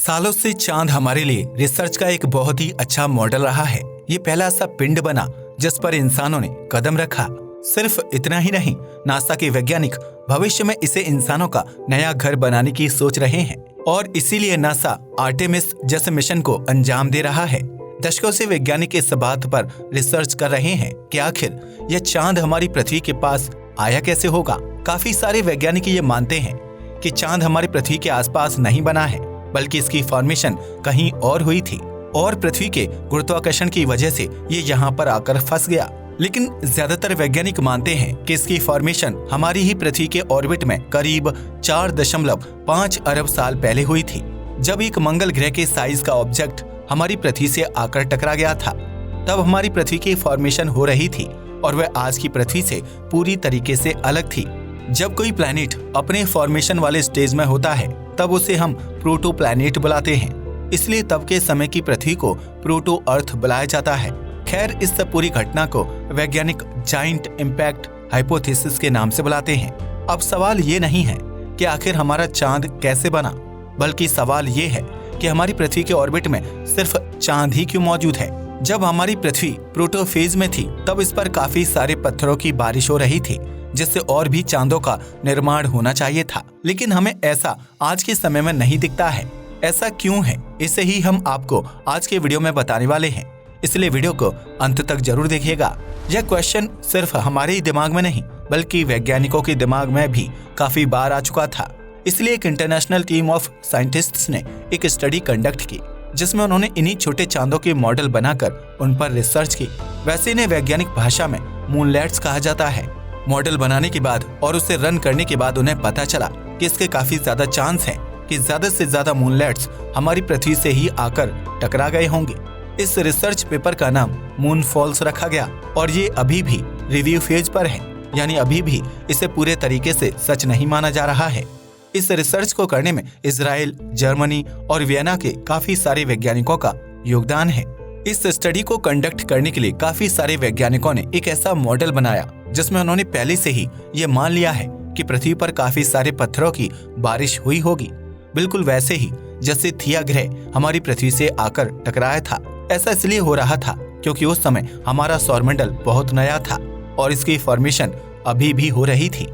सालों से चांद हमारे लिए रिसर्च का एक बहुत ही अच्छा मॉडल रहा है। ये पहला ऐसा पिंड बना जिस पर इंसानों ने कदम रखा। सिर्फ इतना ही नहीं, नासा के वैज्ञानिक भविष्य में इसे इंसानों का नया घर बनाने की सोच रहे हैं और इसीलिए नासा आर्टेमिस जैसे मिशन को अंजाम दे रहा है। दशकों से वैज्ञानिक इस बात पर रिसर्च कर रहे हैं कि आखिर यह चांद हमारी पृथ्वी के पास आया कैसे होगा। काफी सारे वैज्ञानिक ये मानते हैं कि चांद हमारी पृथ्वी के आसपास नहीं बना है, बल्कि इसकी फॉर्मेशन कहीं और हुई थी और पृथ्वी के गुरुत्वाकर्षण की वजह से ये यहाँ पर आकर फंस गया। लेकिन ज्यादातर वैज्ञानिक मानते हैं कि इसकी फॉर्मेशन हमारी ही पृथ्वी के ऑर्बिट में करीब 4.5 अरब साल पहले हुई थी, जब एक मंगल ग्रह के साइज का ऑब्जेक्ट हमारी पृथ्वी से आकर टकरा गया था। तब हमारी पृथ्वी की फॉर्मेशन हो रही थी और वह आज की पृथ्वी से पूरी तरीके से अलग थी। जब कोई प्लैनेट अपने फॉर्मेशन वाले स्टेज में होता है तब उसे हम प्रोटो प्लैनेट बुलाते हैं, इसलिए तब के समय की पृथ्वी को प्रोटो अर्थ बुलाया जाता है। खैर, इस पूरी घटना को वैज्ञानिक जाइंट इम्पैक्ट हाइपोथेसिस के नाम से बुलाते हैं। अब सवाल ये नहीं है कि आखिर हमारा चांद कैसे बना, बल्कि सवाल ये है कि हमारी पृथ्वी के ऑर्बिट में सिर्फ चांद ही क्यों मौजूद है। जब हमारी पृथ्वी प्रोटो फेज में थी तब इस पर काफी सारे पत्थरों की बारिश हो रही थी, जिससे और भी चांदों का निर्माण होना चाहिए था। लेकिन हमें ऐसा आज के समय में नहीं दिखता है। ऐसा क्यों है, इसे ही हम आपको आज के वीडियो में बताने वाले हैं, इसलिए वीडियो को अंत तक जरूर देखिएगा। यह क्वेश्चन सिर्फ हमारे ही दिमाग में नहीं, बल्कि वैज्ञानिकों के दिमाग में भी काफी बार आ चुका था। इसलिए एक इंटरनेशनल टीम ऑफ साइंटिस्ट्स ने एक स्टडी कंडक्ट की, जिसमें उन्होंने इन्हीं छोटे चांदों के मॉडल बनाकर उन पर रिसर्च की। वैसे इन्हें वैज्ञानिक भाषा में मूनलैट्स कहा जाता है। मॉडल बनाने के बाद और उसे रन करने के बाद उन्हें पता चला कि इसके काफी ज्यादा चांस हैं कि ज्यादा से ज्यादा मूनलैट्स हमारी पृथ्वी से ही आकर टकरा गए होंगे। इस रिसर्च पेपर का नाम मूनफॉल्स रखा गया और ये अभी भी रिव्यू फेज पर है, यानी अभी भी इसे पूरे तरीके से सच नहीं माना जा रहा है। इस रिसर्च को करने में इजराइल, जर्मनी और वियना के काफी सारे वैज्ञानिकों का योगदान है। इस स्टडी को कंडक्ट करने के लिए काफी सारे वैज्ञानिकों ने एक ऐसा मॉडल बनाया जिसमें उन्होंने पहले से ही ये मान लिया है कि पृथ्वी पर काफी सारे पत्थरों की बारिश हुई होगी, बिल्कुल वैसे ही जैसे थिया ग्रह हमारी पृथ्वी से आकर टकराया था। ऐसा इसलिए हो रहा था क्योंकि उस समय हमारा सौरमंडल बहुत नया था और इसकी फॉर्मेशन अभी भी हो रही थी।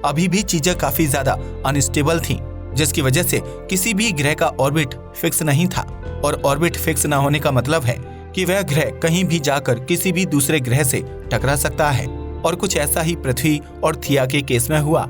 अभी भी चीजें काफी ज्यादा अनस्टेबल थी, जिसकी वजह से किसी भी ग्रह का ऑर्बिट फिक्स नहीं था और ऑर्बिट फिक्स न होने का मतलब है कि वह ग्रह कहीं भी जाकर किसी भी दूसरे ग्रह से टकरा सकता है और कुछ ऐसा ही पृथ्वी और थिया के केस में हुआ।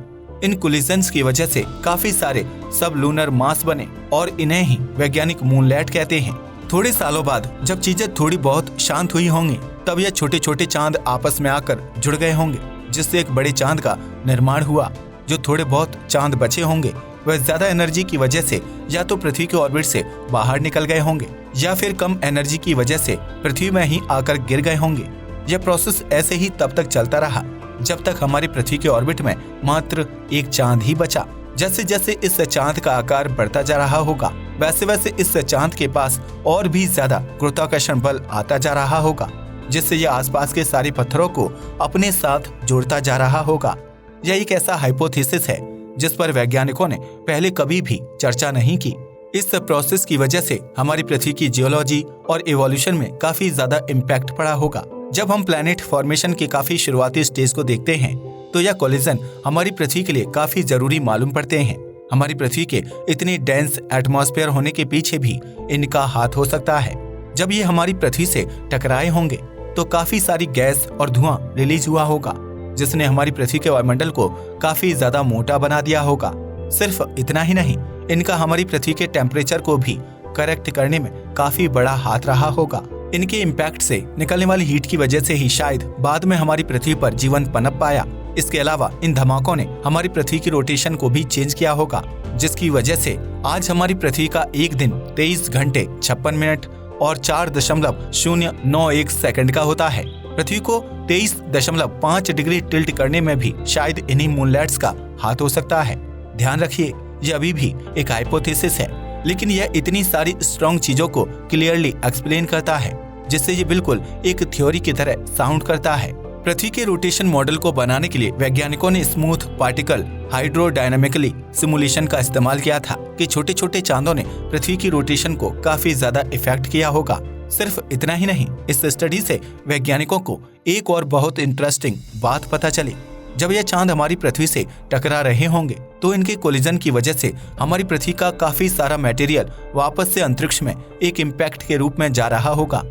इन कोलिजन्स की वजह से काफी सारे सब लूनर मास बने और इन्हें ही वैज्ञानिक मूनलैट कहते हैं। थोड़े सालों बाद जब चीजें थोड़ी बहुत शांत हुई होंगी तब यह छोटे छोटे चांद आपस में आकर जुड़ गए होंगे, जिससे एक बड़े चांद का निर्माण हुआ। जो थोड़े बहुत चांद बचे होंगे वह ज्यादा एनर्जी की वजह से या तो पृथ्वी के ऑर्बिट से बाहर निकल गए होंगे या फिर कम एनर्जी की वजह से पृथ्वी में ही आकर गिर गए होंगे। यह प्रोसेस ऐसे ही तब तक चलता रहा जब तक हमारी पृथ्वी के ऑर्बिट में मात्र एक चांद ही बचा। जैसे जैसे इस चांद का आकार बढ़ता जा रहा होगा, वैसे वैसे इस चांद के पास और भी ज्यादा गुरुत्वाकर्षण बल आता जा रहा होगा, जिससे यह आसपास के सारे पत्थरों को अपने साथ जोड़ता जा रहा होगा। यह एक ऐसा हाइपोथेसिस है जिस पर वैज्ञानिकों ने पहले कभी भी चर्चा नहीं की। इस प्रोसेस की वजह से हमारी पृथ्वी की जियोलॉजी और इवोल्यूशन में काफी ज्यादा इम्पैक्ट पड़ा होगा। जब हम प्लैनेट फॉर्मेशन के काफी शुरुआती स्टेज को देखते हैं तो यह कोलिजन हमारी पृथ्वी के लिए काफी जरूरी मालूम पड़ते हैं। हमारी पृथ्वी के इतनी डेंस एटमॉस्फेयर होने के पीछे भी इनका हाथ हो सकता है। जब ये हमारी पृथ्वी से टकराए होंगे तो काफी सारी गैस और धुआं रिलीज हुआ होगा, जिसने हमारी पृथ्वी के वायुमंडल को काफी ज्यादा मोटा बना दिया होगा। सिर्फ इतना ही नहीं, इनका हमारी पृथ्वी के टेम्परेचर को भी करेक्ट करने में काफी बड़ा हाथ रहा होगा। इनके इम्पैक्ट से निकलने वाली हीट की वजह से ही शायद बाद में हमारी पृथ्वी पर जीवन पनप पाया। इसके अलावा इन धमाकों ने हमारी पृथ्वी की रोटेशन को भी चेंज किया होगा, जिसकी वजह से आज हमारी पृथ्वी का एक दिन 23 घंटे 56 मिनट और 4.091 सेकंड का होता है। पृथ्वी को 23.5 डिग्री टिल्ट करने में भी शायद इन्हीं मूनलैट्स का हाथ हो सकता है। ध्यान रखिए, यह अभी भी एक हाइपोथेसिस है, लेकिन यह इतनी सारी स्ट्रॉन्ग चीजों को क्लियरली एक्सप्लेन करता है, जिससे ये बिल्कुल एक थ्योरी की तरह साउंड करता है पृथ्वी के रोटेशन मॉडल को बनाने के लिए वैज्ञानिकों ने स्मूथ पार्टिकल हाइड्रोडायनामिकली सिमुलेशन का इस्तेमाल किया था कि छोटे छोटे चांदों ने पृथ्वी की रोटेशन को काफी ज्यादा इफेक्ट किया होगा। सिर्फ इतना ही नहीं, इस स्टडी से वैज्ञानिकों को एक और बहुत इंटरेस्टिंग बात पता चली। जब यह चांद हमारी पृथ्वी से टकरा रहे होंगे तो इनके कोलिजन की वजह से हमारी पृथ्वी का काफी सारा मटेरियल वापस से अंतरिक्ष में एक इम्पैक्ट के रूप में जा रहा होगा।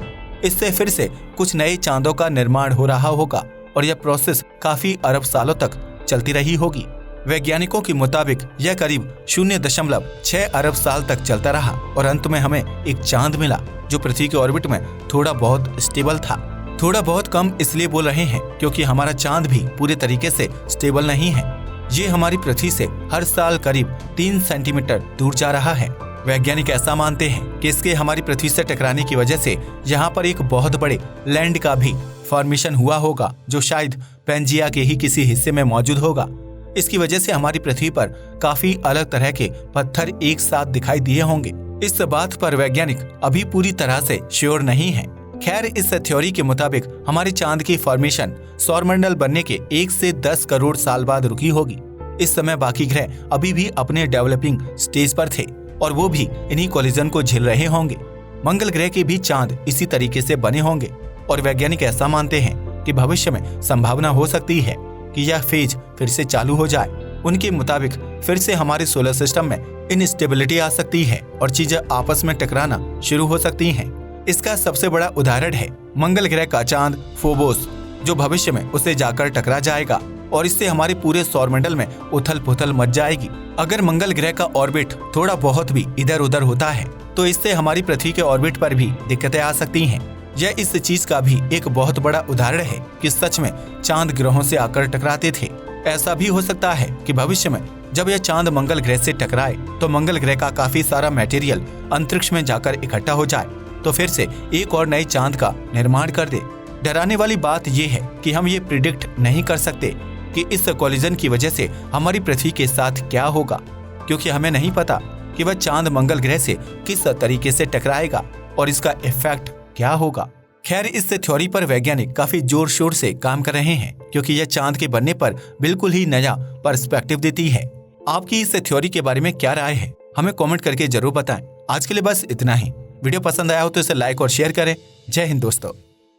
इससे फिर से कुछ नए चांदों का निर्माण हो रहा होगा और यह प्रोसेस काफी अरब सालों तक चलती रही होगी। वैज्ञानिकों के मुताबिक यह करीब 0.6 अरब साल तक चलता रहा और अंत में हमें एक चांद मिला जो पृथ्वी के ऑर्बिट में थोड़ा बहुत स्टेबल था। थोड़ा बहुत कम इसलिए बोल रहे हैं क्योंकि हमारा चांद भी पूरे तरीके से स्टेबल नहीं है। ये हमारी पृथ्वी से हर साल करीब 3 सेंटीमीटर दूर जा रहा है। वैज्ञानिक ऐसा मानते हैं कि इसके हमारी पृथ्वी से टकराने की वजह से यहाँ पर एक बहुत बड़े लैंड का भी फॉर्मेशन हुआ होगा जो शायद पेंजिया के ही किसी हिस्से में मौजूद होगा। इसकी वजह से हमारी पृथ्वी पर काफी अलग तरह के पत्थर एक साथ दिखाई दिए होंगे। इस बात पर वैज्ञानिक अभी पूरी तरह से श्योर नहीं है। खैर, इस थ्योरी के मुताबिक हमारे चांद की फॉर्मेशन सौरमंडल बनने के 1 से 10 करोड़ साल बाद रुकी होगी। इस समय बाकी ग्रह अभी भी अपने डेवलपिंग स्टेज पर थे और वो भी इन्हीं कोलिजन को झेल रहे होंगे। मंगल ग्रह के भी चांद इसी तरीके से बने होंगे और वैज्ञानिक ऐसा मानते हैं कि भविष्य में संभावना हो सकती है कि यह फेज फिर से चालू हो जाए। उनके मुताबिक फिर से हमारे सोलर सिस्टम में इनस्टेबिलिटी आ सकती है और चीजें आपस में टकराना शुरू हो सकती हैं। इसका सबसे बड़ा उदाहरण है मंगल ग्रह का चांद फोबोस, जो भविष्य में उसे जाकर टकरा जाएगा और इससे हमारे पूरे सौरमंडल में उथल पुथल मच जाएगी। अगर मंगल ग्रह का ऑर्बिट थोड़ा बहुत भी इधर उधर होता है तो इससे हमारी पृथ्वी के ऑर्बिट पर भी दिक्कतें आ सकती हैं। यह इस चीज का भी एक बहुत बड़ा उदाहरण है कि सच में चांद ग्रहों से आकर टकराते थे। ऐसा भी हो सकता है कि भविष्य में जब यह चांद मंगल ग्रह से टकराए तो मंगल ग्रह का काफी सारा मटेरियल अंतरिक्ष में जाकर इकट्ठा हो जाए तो फिर से एक और नए चांद का निर्माण कर दे। डराने वाली बात यह है कि हम ये प्रिडिक्ट नहीं कर सकते कि इस कोलिजन की वजह से हमारी पृथ्वी के साथ क्या होगा, क्योंकि हमें नहीं पता कि वह चांद मंगल ग्रह से किस तरीके से टकराएगा और इसका इफेक्ट क्या होगा। खैर, इस थ्योरी पर वैज्ञानिक काफी जोर शोर से काम कर रहे हैं क्योंकि यह चांद के बनने पर बिल्कुल ही नया पर्सपेक्टिव देती है। आपकी इस थ्योरी के बारे में क्या राय है, हमें कमेंट करके जरूर बताएं। आज के लिए बस इतना ही। वीडियो पसंद आया हो तो इसे लाइक और शेयर करें। जय हिंद दोस्तों।